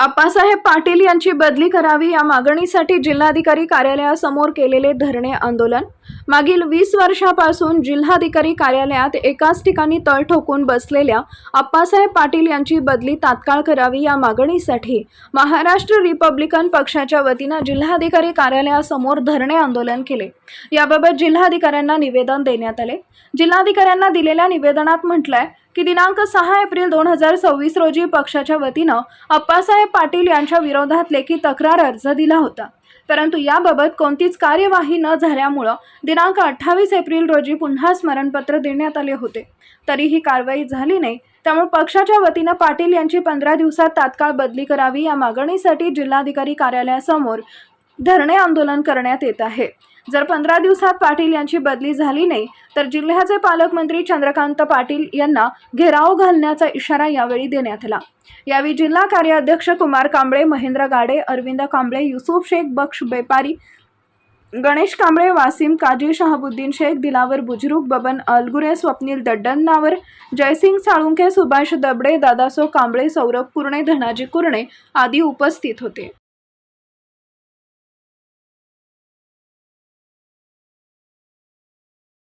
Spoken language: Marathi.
आप्पासाहेब पाटील यांची बदली करावी या मागणीसाठी जिल्हाधिकारी कार्यालयासमोर केलेले धरणे आंदोलन। मागील 20 वर्षापासून जिल्हाधिकारी कार्यालयात एकाच ठिकाणी तळ ठोकून बसलेल्या आप्पासाहेब पाटील यांची बदली तात्काळ करावी या मागणीसाठी महाराष्ट्र रिपब्लिकन पक्षाच्या वतीने जिल्हाधिकारी कार्यालयासमोर धरणे आंदोलन केले। याबाबत जिल्हाधिकाऱ्यांना निवेदन देण्यात आले। जिल्हाधिकाऱ्यांना दिलेल्या निवेदनात म्हटलंय की दिनांक 6 एप्रिल 2026 रोजी पक्षाच्या वतीनं आप्पासाहेब पाटील यांच्या विरोधात लेखी तक्रार अर्ज दिला होता, परंतु याबाबत कोणतीच कार्यवाही न झाल्यामुळे दिनांक 28 एप्रिल रोजी पुन्हा स्मरणपत्र देण्यात आले होते, तरीही कारवाई झाली नाही। त्यामुळे पक्षाच्या वतीनं पाटील यांची 15 दिवसात तात्काळ बदली करावी या मागणीसाठी जिल्हाधिकारी कार्यालयासमोर धरणे आंदोलन करण्यात येत आहे। जर 15 दिवसात पाटील यांची बदली झाली नाही तर जिल्ह्याचे पालकमंत्री चंद्रकांत पाटील यांना घेराव घालण्याचा इशारा यावेळी देण्यात आला। यावेळी जिल्हा कार्याध्यक्ष कुमार कांबळे, महेंद्र गाडे, अरविंद कांबळे, युसुफ शेख, बख्श बेपारी, गणेश कांबळे, वासिम काजी, शहाबुद्दीन शेख, दिलावर बुजुर्ग, बबन अलगुरे, स्वप्नील दड्डनावर, जयसिंग साळुंखे, सुभाष दबडे, दादासो कांबळे, सौरभ कुरणे, धनाजी कुरणे आदी उपस्थित होते।